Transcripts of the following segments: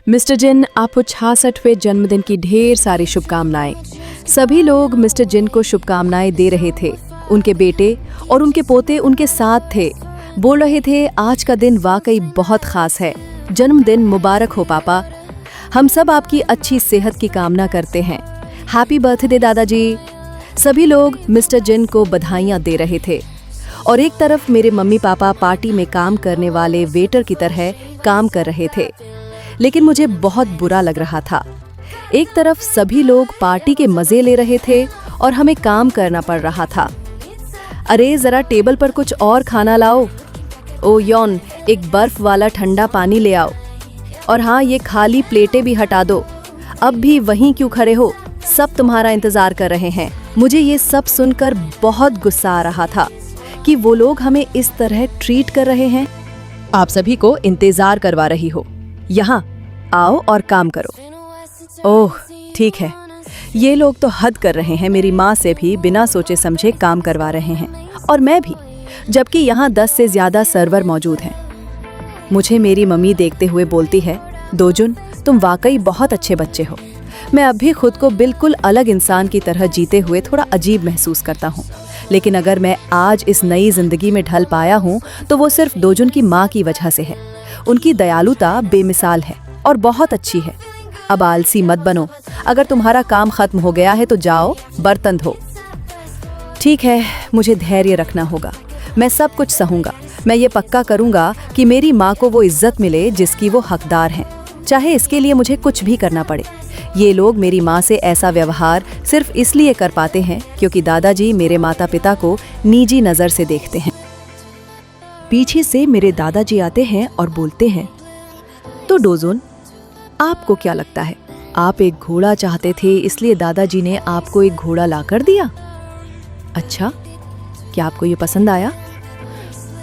Mister जिन, आपको 66वें जन्मदिन की ढेर सारी शुभकामनाएं। सभी लोग मिस्टर जिन को शुभकामनाएं दे रहे थे। उनके बेटे और उनके पोते उनके साथ थे। बोल रहे थे आज का दिन वाकई बहुत खास है। जन्मदिन मुबारक हो पापा। हम सब आपकी अच्छी सेहत की कामना करते हैं। हैप्पी बर्थडे दादाजी। सभी लोग मिस्टर जिन को बधाइयां दे रहे थे और एक तरफ मेरे मम्मी पापा पार्टी में काम करने वाले वेटर की तरह काम कर रहे थे। लेकिन मुझे बहुत बुरा लग रहा था। एक तरफ सभी लोग पार्टी के मजे ले रहे थे और हमें काम करना पड़ रहा था। अरे जरा टेबल पर कुछ और खाना लाओ। ओ यौन, एक बर्फ वाला ठंडा पानी ले आओ। और हाँ, ये खाली प्लेटें भी हटा दो। अब भी वहीं क्यों खड़े हो? सब तुम्हारा इंतजार कर रहे हैं। मुझे ये सब सुनकर बहुत गुस्सा आ रहा था कि वो लोग हमें इस तरह ट्रीट कर रहे हैं। आप सभी को इंतजार करवा रही हो। यहाँ आओ और काम करो। ओह ठीक है, ये लोग तो हद कर रहे हैं। मेरी माँ से भी बिना सोचे समझे काम करवा रहे हैं और मैं भी, जबकि यहाँ 10 से ज्यादा सर्वर मौजूद हैं। मुझे मेरी मम्मी देखते हुए बोलती है, दोजुन तुम वाकई बहुत अच्छे बच्चे हो। मैं अब भी खुद को बिल्कुल अलग इंसान की तरह जीते हुए थोड़ा अजीब महसूस करता हूँ। लेकिन अगर मैं आज इस नई जिंदगी में ढल पाया हूँ तो वो सिर्फ दोजुन की माँ की वजह से है। उनकी दयालुता बेमिसाल है और बहुत अच्छी है। अब आलसी मत बनो। अगर तुम्हारा काम खत्म हो गया है तो जाओ बर्तन धो। ठीक है, मुझे धैर्य रखना होगा। मैं सब कुछ सहूंगा। मैं ये पक्का करूंगा कि मेरी माँ को वो इज्जत मिले जिसकी वो हकदार हैं, चाहे इसके लिए मुझे कुछ भी करना पड़े। ये लोग मेरी माँ से ऐसा व्यवहार सिर्फ इसलिए कर पाते हैं क्योंकि दादाजी मेरे माता पिता को निजी नजर से देखते हैं। पीछे से मेरे दादाजी आते हैं और बोलते हैं, तो डोजुन आपको क्या लगता है? आप एक घोड़ा चाहते थे इसलिए दादाजी ने आपको एक घोड़ा लाकर दिया। अच्छा, क्या आपको ये पसंद आया?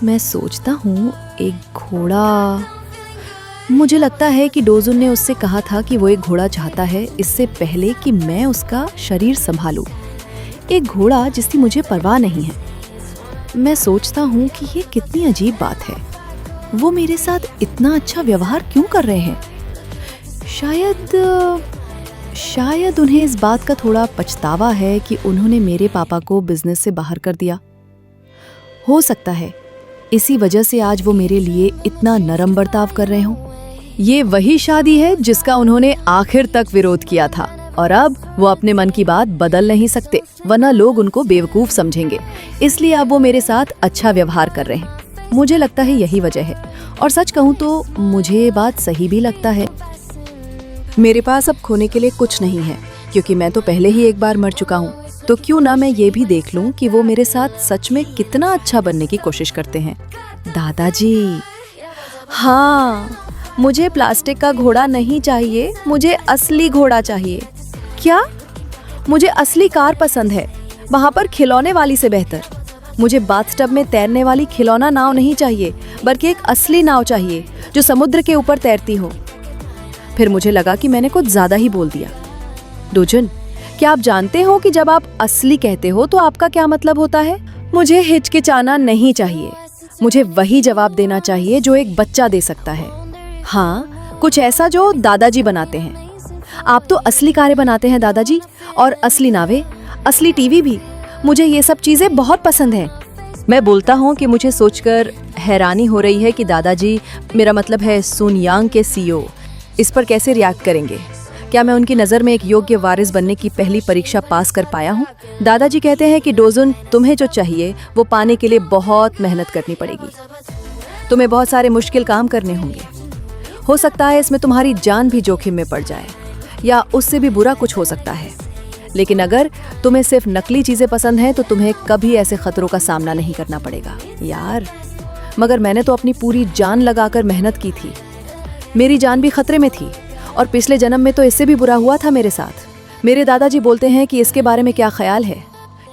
मैं सोचता हूँ एक घोड़ा। मुझे लगता है कि डोजुन ने उससे कहा था कि वो एक घोड़ा चाहता है इससे पहले कि मैं उसका शरीर संभालूं। एक घोड़ा जिसकी मुझे परवाह नहीं है। मैं सोचता हूँ कि ये कितनी अजीब बात है। वो मेरे साथ इतना अच्छा व्यवहार क्यों कर रहे हैं? शायद उन्हें इस बात का थोड़ा पछतावा है कि उन्होंने मेरे पापा को बिजनेस से बाहर कर दिया। हो सकता है इसी वजह से आज वो मेरे लिए इतना नरम बर्ताव कर रहे हों। ये वही शादी है जिसका उन्होंने आखिर तक विरोध किया था और अब वो अपने मन की बात बदल नहीं सकते, वरना लोग उनको बेवकूफ समझेंगे। इसलिए अब वो मेरे साथ अच्छा व्यवहार कर रहे हैं। मुझे लगता है यही वजह है और सच कहूँ तो मुझे ये बात सही भी लगता है। मेरे पास अब खोने के लिए कुछ नहीं है क्योंकि मैं तो पहले ही एक बार मर चुका हूँ। तो क्यों ना मैं ये भी देख लूं कि वो मेरे साथ सच में कितना अच्छा बनने की कोशिश करते हैं। दादाजी, हाँ, मुझे प्लास्टिक का घोड़ा नहीं चाहिए, मुझे असली घोड़ा चाहिए। क्या? मुझे असली कार पसंद है, वहाँ पर खिलौने वाली से बेहतर। मुझे बाथटब में तैरने वाली खिलौना नाव नहीं चाहिए, बल्कि एक असली नाव चाहिए जो समुद्र के ऊपर तैरती हो। फिर मुझे लगा कि मैंने कुछ ज्यादा ही बोल दिया। दोजुन, क्या आप जानते हो कि जब आप असली कहते हो तो आपका क्या मतलब होता है? मुझे हिचकिचाना नहीं चाहिए। मुझे वही जवाब देना चाहिए जो एक बच्चा दे सकता है। हाँ, कुछ ऐसा जो दादाजी बनाते हैं। आप तो असली कारें बनाते हैं दादाजी, और असली नावें, असली टीवी भी। मुझे ये सब चीजें बहुत पसंद हैं। मैं बोलता हूँ कि मुझे सोचकर हैरानी हो रही है कि दादाजी, मेरा मतलब है सुन यांग के सीईओ, इस पर कैसे रिएक्ट करेंगे। क्या मैं उनकी नज़र में एक योग्य वारिस बनने की पहली परीक्षा पास कर पाया हूँ? दादाजी कहते हैं कि डोजुन, तुम्हें जो चाहिए वो पाने के लिए बहुत मेहनत करनी पड़ेगी। तुम्हें बहुत सारे मुश्किल काम करने होंगे। हो सकता है इसमें तुम्हारी जान भी जोखिम में पड़ जाए या उससे भी बुरा कुछ हो सकता है। लेकिन अगर तुम्हें सिर्फ नकली चीज़ें पसंद हैं तो तुम्हें कभी ऐसे खतरों का सामना नहीं करना पड़ेगा। यार, मगर मैंने तो अपनी पूरी जान लगाकर मेहनत की थी। मेरी जान भी खतरे में थी और पिछले जन्म में तो इससे भी बुरा हुआ था मेरे साथ। मेरे दादाजी बोलते हैं कि इसके बारे में क्या ख्याल है,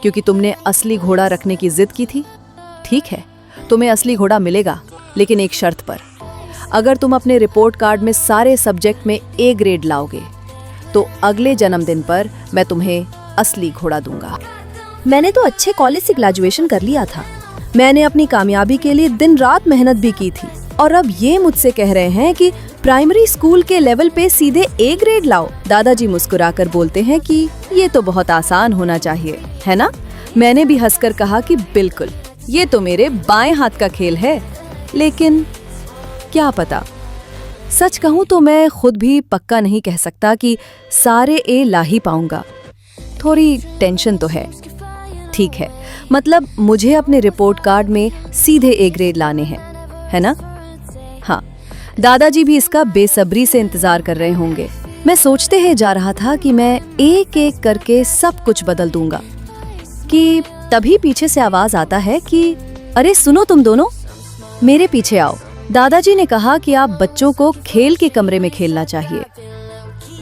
क्योंकि तुमने असली घोड़ा रखने की जिद की थी। ठीक है, तुम्हें असली घोड़ा मिलेगा, लेकिन एक शर्त पर। अगर तुम अपने रिपोर्ट कार्ड में सारे सब्जेक्ट में A ग्रेड लाओगे तो अगले जन्मदिन पर मैं तुम्हें असली घोड़ा दूंगा। मैंने तो अच्छे कॉलेज से ग्रेजुएशन कर लिया था। मैंने अपनी कामयाबी के लिए दिन रात मेहनत भी की थी और अब ये मुझसे कह रहे हैं कि प्राइमरी स्कूल के लेवल पे सीधे ए ग्रेड लाओ। दादाजी मुस्कुराकर बोलते हैं कि ये तो बहुत आसान होना चाहिए, है ना? मैंने भी हंसकर कहा कि बिल्कुल, ये तो मेरे बाएं हाथ का खेल है। लेकिन क्या पता, सच कहूं तो मैं खुद भी पक्का नहीं कह सकता कि सारे ए ला ही पाऊंगा। थोड़ी टेंशन तो है। ठीक है, मतलब मुझे अपने रिपोर्ट कार्ड में सीधे ए ग्रेड लाने हैं, है ना? हाँ, दादाजी भी इसका बेसब्री से इंतजार कर रहे होंगे। मैं सोचते ही जा रहा था कि मैं एक एक करके सब कुछ बदल दूंगा कि तभी पीछे से आवाज आता है कि अरे सुनो तुम दोनों, मेरे पीछे आओ। दादाजी ने कहा कि आप बच्चों को खेल के कमरे में खेलना चाहिए।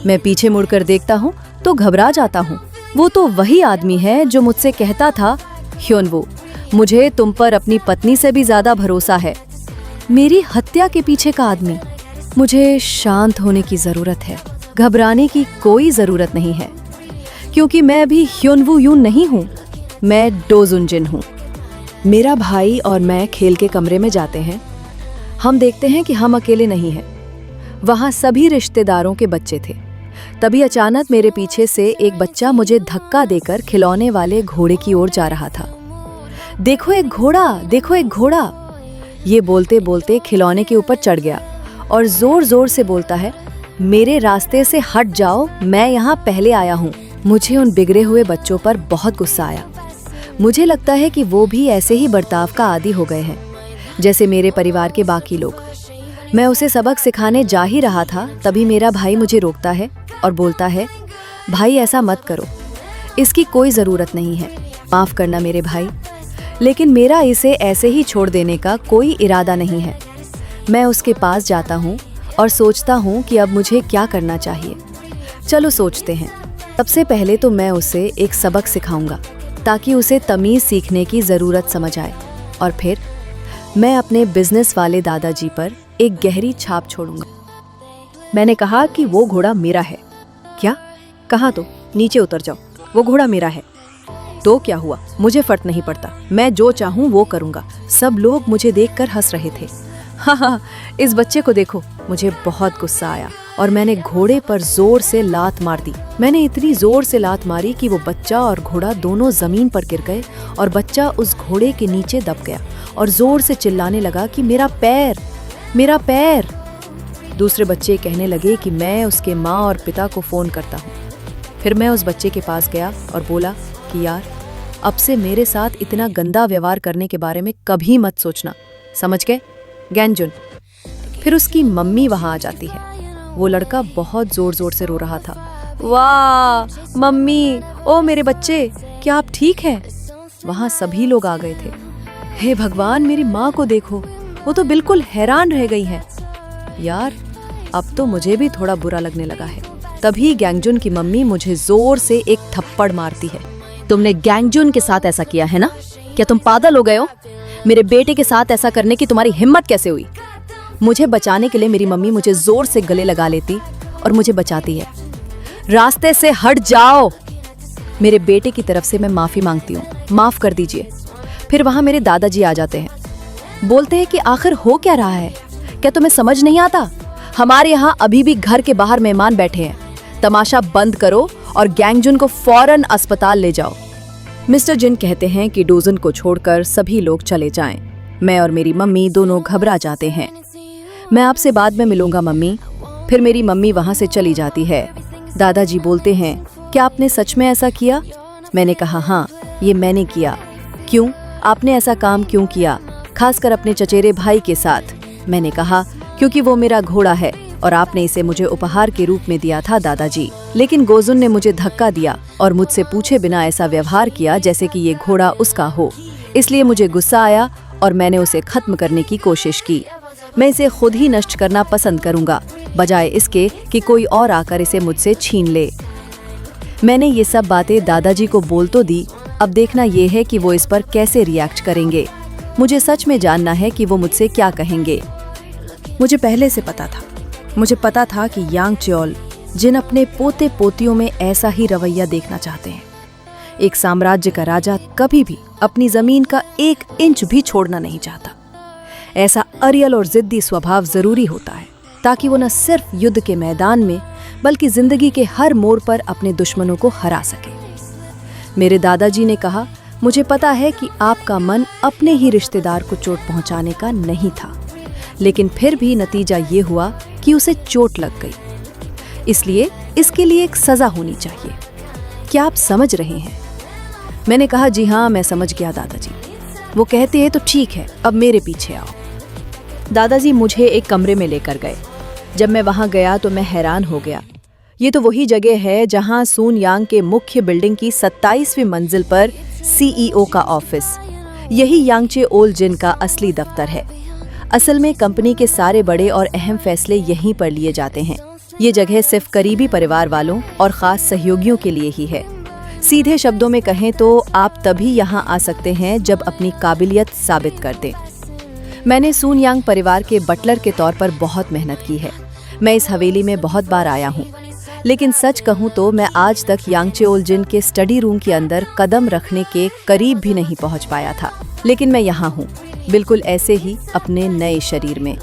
मैं पीछे मुड़कर देखता हूँ तो घबरा जाता हूँ। वो तो वही आदमी है जो मुझसे कहता था, ह्योनवू, मुझे तुम पर अपनी पत्नी से भी ज्यादा भरोसा है। मेरी हत्या के पीछे का आदमी। मुझे शांत होने की जरूरत है, घबराने की कोई जरूरत नहीं है, क्योंकि मैं अभी ह्योनवू यून नहीं हूँ, मैं डो जुन जिन हूँ। मेरा भाई और मैं खेल के कमरे में जाते हैं। हम देखते हैं कि हम अकेले नहीं हैं। वहाँ सभी रिश्तेदारों के बच्चे थे। तभी अचानक मेरे पीछे से एक बच्चा मुझे धक्का देकर खिलौने वाले घोड़े की ओर जा रहा था। देखो एक घोड़ा, देखो एक घोड़ा। ये बोलते बोलते खिलौने के ऊपर चढ़ गया और जोर जोर से बोलता है, मेरे रास्ते से हट जाओ, मैं यहाँ पहले आया हूँ। मुझे उन बिगड़े हुए बच्चों पर बहुत गुस्सा आया। मुझे लगता है कि वो भी ऐसे ही बर्ताव का आदी हो गए हैं जैसे मेरे परिवार के बाकी लोग। मैं उसे सबक सिखाने जा ही रहा था, तभी मेरा भाई मुझे रोकता है और बोलता है, भाई ऐसा मत करो, इसकी कोई ज़रूरत नहीं है, माफ़ करना मेरे भाई, लेकिन मेरा इसे ऐसे ही छोड़ देने का कोई इरादा नहीं है। मैं उसके पास जाता हूँ और सोचता हूँ कि अब मुझे क्या करना चाहिए। चलो सोचते हैं। सबसे पहले तो मैं उसे एक सबक सिखाऊंगा ताकि उसे तमीज़ सीखने की ज़रूरत समझ आए, और फिर मैं अपने बिजनेस वाले दादाजी पर एक गहरी छाप छोड़ूंगा। मैंने कहा कि वो घोड़ा मेरा है। क्या कहा? तो नीचे उतर जाओ, वो घोड़ा मेरा है। तो क्या हुआ, मुझे फर्क नहीं पड़ता, मैं जो चाहूँ वो करूँगा। सब लोग मुझे देखकर हंस रहे थे। हाँ, इस बच्चे को देखो। मुझे बहुत गुस्सा आया और मैंने घोड़े पर जोर से लात मार दी। मैंने इतनी जोर से लात मारी कि वो बच्चा और घोड़ा दोनों जमीन पर गिर गए और बच्चा उस घोड़े के नीचे दब गया और जोर से चिल्लाने लगा कि मेरा पैर, मेरा पैर। दूसरे बच्चे कहने लगे कि मैं उसके माँ और पिता को फ़ोन करता हूँ। फिर मैं उस बच्चे के पास गया और बोला कि यार, अब से मेरे साथ इतना गंदा व्यवहार करने के बारे में कभी मत सोचना, समझ गए? गैंजुन। फिर उसकी मम्मी वहाँ आ जाती है। वो लड़का बहुत जोर जोर से रो रहा था। वाह मम्मी, ओ मेरे बच्चे, क्या आप ठीक हैं? वहाँ सभी लोग आ गए थे। हे भगवान, मेरी माँ को देखो, वो तो बिल्कुल हैरान रह गई है। यार, अब तो मुझे भी थोड़ा बुरा लगने लगा है। तभी गैंगजुन की मम्मी मुझे जोर से एक थप्पड़ मारती है। तुमने गैंगजुन के साथ ऐसा किया है ना? क्या तुम पागल हो गए हो? मेरे बेटे के साथ ऐसा करने की तुम्हारी हिम्मत कैसे हुई? मुझे बचाने के लिए मेरी मम्मी मुझे जोर से गले लगा लेती और मुझे बचाती है। रास्ते से हट जाओ। मेरे बेटे की तरफ से मैं माफी मांगती हूँ, माफ कर दीजिए। फिर वहां मेरे दादाजी आ जाते हैं। बोलते हैं कि आखिर हो क्या रहा है? क्या तुम्हें समझ नहीं आता? हमारे यहाँ अभी भी घर के बाहर मेहमान बैठे हैं। तमाशा बंद करो और गैंगजुन को फौरन अस्पताल ले जाओ। मिस्टर जिन कहते हैं कि डोजुन को छोड़कर सभी लोग चले जाएं। मैं और मेरी मम्मी दोनों घबरा जाते हैं। मैं आपसे बाद में मिलूंगा मम्मी। फिर मेरी मम्मी वहां से चली जाती है। दादाजी बोलते हैं, क्या आपने सच में ऐसा किया? मैंने कहा, हाँ, ये मैंने किया। क्यों? आपने ऐसा काम क्यों किया, खासकर अपने चचेरे भाई के साथ? मैंने कहा, क्योंकि वो मेरा घोड़ा है और आपने इसे मुझे उपहार के रूप में दिया था दादाजी। लेकिन गोजुन ने मुझे धक्का दिया और मुझसे पूछे बिना ऐसा व्यवहार किया जैसे कि ये घोड़ा उसका हो। इसलिए मुझे गुस्सा आया और मैंने उसे खत्म करने की कोशिश की। मैं इसे खुद ही नष्ट करना पसंद करूंगा, बजाय इसके कि कोई और आकर इसे मुझसे छीन ले। मैंने ये सब बातें दादाजी को बोल तो दी, अब देखना ये है कि वो इस पर कैसे रिएक्ट करेंगे। मुझे सच में जानना है कि वो मुझसे क्या कहेंगे। मुझे पहले से पता था। मुझे पता था कि यांग च्योल जिन अपने पोते पोतियों में ऐसा ही रवैया देखना चाहते हैं। एक साम्राज्य का राजा कभी भी अपनी जमीन का 1 इंच भी छोड़ना नहीं चाहता। ऐसा अरियल और जिद्दी स्वभाव जरूरी होता है। ताकि वो न सिर्फ युद्ध के मैदान में बल्कि जिंदगी के हर मोड़ पर अपने दुश्मनों को हरा सके। मेरे दादाजी ने कहा, मुझे पता है कि आपका मन अपने ही रिश्तेदार को चोट पहुंचाने का नहीं था, लेकिन फिर भी नतीजा ये हुआ कि उसे चोट लग गई, इसलिए इसके लिए एक सजा होनी चाहिए। क्या आप समझ रहे हैं? मैंने कहा, जी हाँ, मैं समझ गया दादाजी। वो कहते हैं, तो ठीक है, अब मेरे पीछे आओ। दादाजी मुझे एक कमरे में लेकर गए। जब मैं वहां गया तो मैं हैरान हो गया। ये तो वही जगह है जहां सून यांग के मुख्य बिल्डिंग की 27वीं मंजिल पर CEO का ऑफिस, यही यांगचे ओल जिन का असली दफ्तर है। असल में कंपनी के सारे बड़े और अहम फैसले यहीं पर लिए जाते हैं। ये जगह सिर्फ करीबी परिवार वालों और खास सहयोगियों के लिए ही है। सीधे शब्दों में कहें तो आप तभी यहाँ आ सकते हैं जब अपनी काबिलियत साबित कर दें। मैंने सून यांग परिवार के बटलर के तौर पर बहुत मेहनत की है। मैं इस हवेली में बहुत बार आया हूँ, लेकिन सच कहूँ तो मैं आज तक यांगचे ओल जिन के स्टडी रूम के अंदर कदम रखने के करीब भी नहीं पहुँच पाया था। लेकिन मैं यहाँ हूँ, बिल्कुल ऐसे ही अपने नए शरीर में।